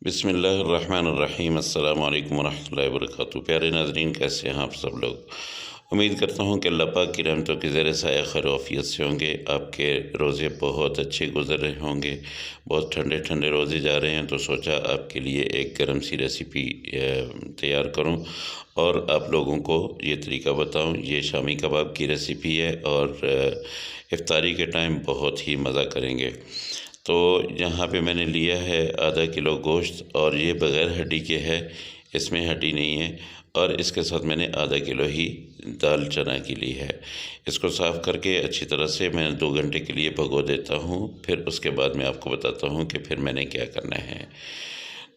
बिस्मिल्लाहिर्रहमानिर्रहीम। अस्सलामु अलैकुम वरहमतुल्लाहि वबरकातुहू। प्यारे नाज़रीन, कैसे हैं आप सब लोग। उम्मीद करता हूँ कि अल्लाह पाक की रहमतों के ज़ेर साया खैर आफियत से होंगे। आपके रोज़े बहुत अच्छे गुज़र रहे होंगे। बहुत ठंडे ठंडे रोज़े जा रहे हैं, तो सोचा आपके लिए एक गर्म सी रेसिपी तैयार करूँ और आप लोगों को ये तरीका बताऊँ। ये शामी कबाब की रेसिपी है और इफ्तारी के टाइम बहुत ही मज़ा करेंगे। तो यहाँ पे मैंने लिया है आधा किलो गोश्त और ये बग़ैर हड्डी के है, इसमें हड्डी नहीं है। और इसके साथ मैंने आधा किलो ही दाल चना की ली है। इसको साफ़ करके अच्छी तरह से मैं 2 घंटे के लिए भिगो देता हूँ। फिर उसके बाद मैं आपको बताता हूँ कि फिर मैंने क्या करना है।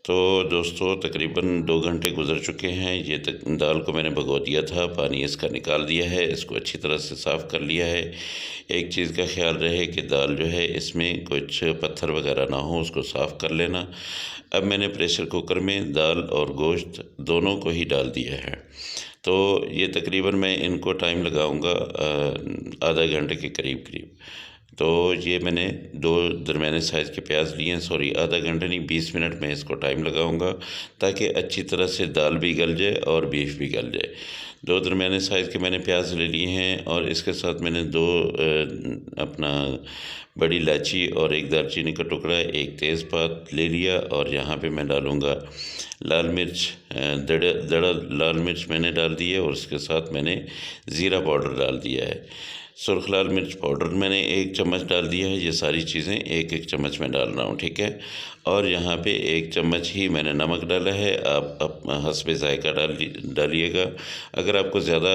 तो दोस्तों, तकरीबन 2 घंटे गुज़र चुके हैं। ये दाल को मैंने भिगो दिया था, पानी इसका निकाल दिया है, इसको अच्छी तरह से साफ़ कर लिया है। एक चीज़ का ख़्याल रहे कि दाल जो है इसमें कुछ पत्थर वग़ैरह ना हो, उसको साफ़ कर लेना। अब मैंने प्रेशर कुकर में दाल और गोश्त दोनों को ही डाल दिया है। तो ये तकरीबन मैं इनको टाइम लगाऊंगा आधा घंटे के करीब करीब। तो ये मैंने 2 दरमियाने साइज़ के प्याज लिए हैं। सॉरी, आधा घंटे नहीं, 20 मिनट में इसको टाइम लगाऊंगा ताकि अच्छी तरह से दाल भी गल जाए और बीफ भी गल जाए। 2 दरमियाने साइज़ के मैंने प्याज ले लिए हैं और इसके साथ मैंने 2 अपना बड़ी इलायची और 1 दालचीनी का टुकड़ा, 1 तेज़पात ले लिया। और यहाँ पे मैं डालूँगा लाल मिर्च, दड़ा लाल मिर्च मैंने डाल दी है और उसके साथ मैंने ज़ीरा पाउडर डाल दिया है। सुर्ख लाल मिर्च पाउडर मैंने 1 चम्मच डाल दिया है। ये सारी चीज़ें 1-1 चम्मच में डाल रहा हूँ, ठीक है। और यहाँ पे 1 चम्मच ही मैंने नमक डाला है। आप हस्बे ज़ायक़ा डालिएगा। अगर आपको ज़्यादा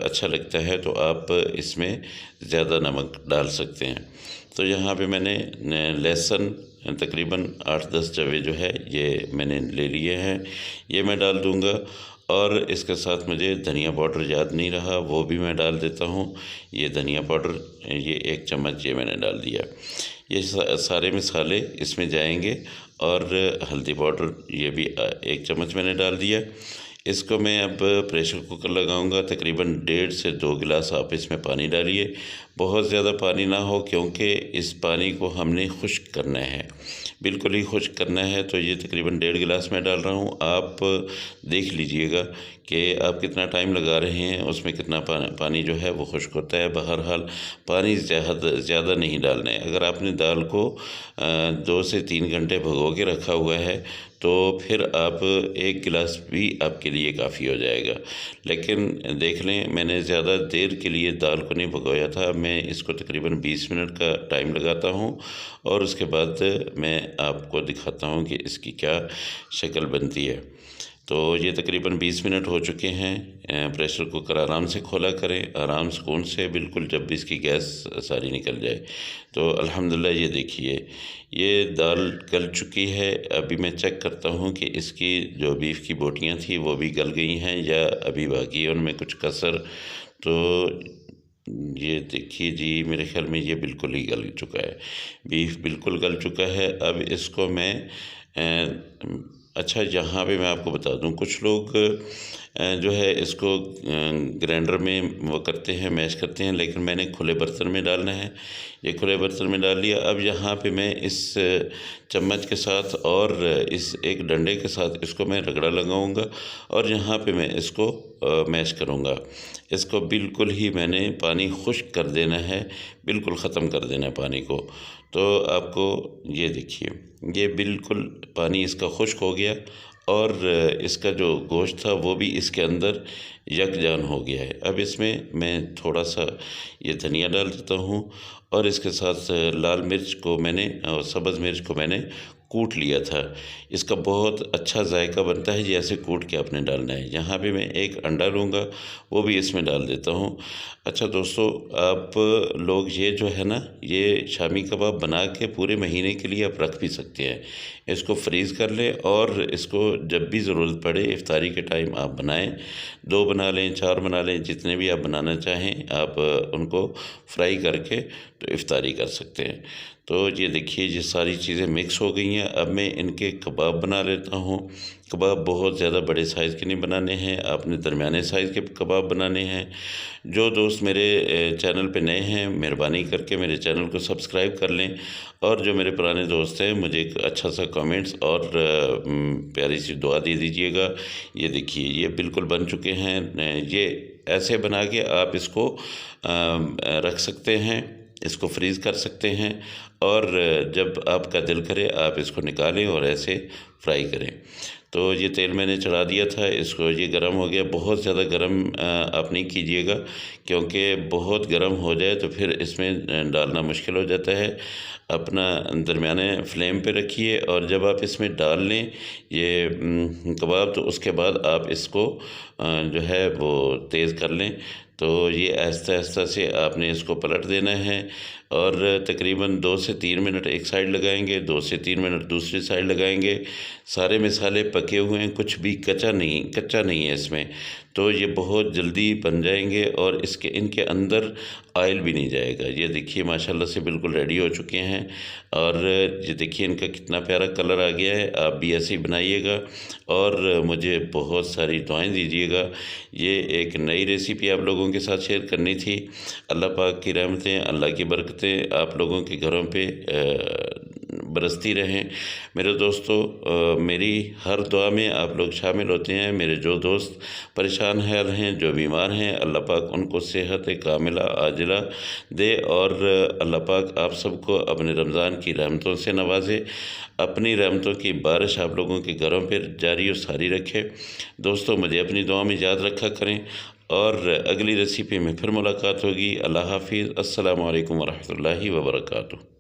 अच्छा लगता है तो आप इसमें ज़्यादा नमक डाल सकते हैं। तो यहाँ पे मैंने लहसुन तकरीबन 8-10 जवे जो है ये मैंने ले लिए हैं, ये मैं डाल दूँगा। और इसके साथ मुझे धनिया पाउडर याद नहीं रहा, वो भी मैं डाल देता हूँ। ये धनिया पाउडर, ये 1 चम्मच ये मैंने डाल दिया। ये सारे मसाले इसमें जाएंगे। और हल्दी पाउडर ये भी 1 चम्मच मैंने डाल दिया। इसको मैं अब प्रेशर कुकर लगाऊंगा। तकरीबन 1.5 से 2 गिलास आप इसमें पानी डालिए। बहुत ज़्यादा पानी ना हो, क्योंकि इस पानी को हमने खुश्क करना है, बिल्कुल ही खुश्क करना है। तो ये तकरीबन 1.5 गिलास मैं डाल रहा हूँ। आप देख लीजिएगा कि आप कितना टाइम लगा रहे हैं, उसमें कितना पानी जो है वो खुश्क होता है। बहरहाल पानी ज़्यादा नहीं डालना है। अगर आपने दाल को 2 से 3 घंटे भिगो के रखा हुआ है तो फिर आप 1 गिलास भी आपके लिए काफ़ी हो जाएगा। लेकिन देख लें, मैंने ज़्यादा देर के लिए दाल को नहीं भिगोया था। मैं इसको तकरीबन 20 मिनट का टाइम लगाता हूँ और उसके बाद मैं आपको दिखाता हूँ कि इसकी क्या शक्ल बनती है। तो ये तकरीबन 20 मिनट हो चुके हैं। प्रेशर कुकर आराम से खोला करें, आराम सुकून से, बिल्कुल जब भी इसकी गैस सारी निकल जाए। तो अल्हम्दुलिल्लाह ये देखिए, ये दाल गल चुकी है। अभी मैं चेक करता हूँ कि इसकी जो बीफ की बोटियाँ थी वो भी गल गई हैं या अभी बाकी है उनमें कुछ कसर। तो ये देखिए जी, मेरे ख्याल में ये बिल्कुल ही गल चुका है, बीफ बिल्कुल गल चुका है। अब इसको मैं अच्छा, यहाँ पे मैं आपको बता दूँ, कुछ लोग जो है इसको ग्राइंडर में वो करते हैं, मैश करते हैं, लेकिन मैंने खुले बर्तन में डालना है। ये खुले बर्तन में डाल लिया। अब यहाँ पे मैं इस चम्मच के साथ और इस एक डंडे के साथ इसको मैं रगड़ा लगाऊंगा और यहाँ पे मैं इसको मैश करूँगा। इसको बिल्कुल ही मैंने पानी खुश्क कर देना है, बिल्कुल ख़त्म कर देना है पानी को। तो आपको ये देखिए, ये बिल्कुल पानी इसका खुश्क हो गया और इसका जो गोश्त था वो भी इसके अंदर यकजान हो गया है। अब इसमें मैं थोड़ा सा ये धनिया डाल देता हूँ और इसके साथ लाल मिर्च को मैंने और सब्ज़ मिर्च को मैंने कूट लिया था। इसका बहुत अच्छा जायका बनता है, जैसे कूट के आपने डालना है। यहाँ पे मैं 1 अंडा लूँगा, वो भी इसमें डाल देता हूँ। अच्छा दोस्तों, आप लोग ये जो है ना, ये शामी कबाब बना के पूरे महीने के लिए आप रख भी सकते हैं। इसको फ्रीज़ कर लें और इसको जब भी ज़रूरत पड़े इफ्तारी के टाइम आप बनाएं। 2 बना लें, 4 बना लें, जितने भी आप बनाना चाहें आप उनको फ्राई करके तो इफ्तारी कर सकते हैं। तो ये देखिए ये सारी चीज़ें मिक्स हो गई हैं। अब मैं इनके कबाब बना लेता हूँ। कबाब बहुत ज़्यादा बड़े साइज़ के नहीं बनाने हैं, आपने दरमियाने साइज़ के कबाब बनाने हैं। जो दोस्त मेरे चैनल पे नए हैं, मेहरबानी करके मेरे चैनल को सब्सक्राइब कर लें, और जो मेरे पुराने दोस्त हैं मुझे एक अच्छा सा कमेंट्स और प्यारी सी दुआ दे दीजिएगा। ये देखिए ये बिल्कुल बन चुके हैं। ये ऐसे बना के आप इसको रख सकते हैं, इसको फ्रीज़ कर सकते हैं, और जब आपका दिल करे आप इसको निकालें और ऐसे फ्राई करें। तो ये तेल मैंने चढ़ा दिया था, इसको ये गर्म हो गया। बहुत ज़्यादा गर्म आप नहीं कीजिएगा, क्योंकि बहुत गर्म हो जाए तो फिर इसमें डालना मुश्किल हो जाता है। अपना दरमियाने फ्लेम पे रखिए, और जब आप इसमें डाल लें ये कबाब, तो उसके बाद आप इसको जो है वो तेज़ कर लें। तो ये आहिस्ता आहिस्ता से आपने इसको पलट देना है, और तकरीबन 2 से 3 मिनट एक साइड लगाएंगे, 2 से 3 मिनट दूसरी साइड लगाएंगे। सारे मसाले पके हुए हैं, कुछ भी कच्चा नहीं है इसमें। तो ये बहुत जल्दी बन जाएंगे, और इनके अंदर ऑयल भी नहीं जाएगा। ये देखिए माशाल्लाह से बिल्कुल रेडी हो चुके हैं, और ये देखिए इनका कितना प्यारा कलर आ गया है। आप भी ऐसे ही बनाइएगा, और मुझे बहुत सारी दुआएं दीजिएगा। ये एक नई रेसिपी आप लोगों के साथ शेयर करनी थी। अल्लाह पाक की रहमतें, अल्लाह की बरकतें आप लोगों के घरों पे बरसती रहें। मेरे दोस्तों, मेरी हर दुआ में आप लोग शामिल होते हैं। मेरे जो दोस्त परेशान हाल हैं, जो बीमार हैं, अल्लाह पाक उनको सेहत कामिला आजिला दे, और अल्लाह पाक आप सबको अपने रमज़ान की रहमतों से नवाजे। अपनी रहमतों की बारिश आप लोगों के घरों पर जारी और सारी रखे। दोस्तों, मुझे अपनी दुआ में याद रखा करें, और अगली रेसिपी में फिर मुलाकात होगी। अल्लाह हाफिज़। अस्सलामु अलैकुम वरहमतुल्लाहि वबरकातुहू।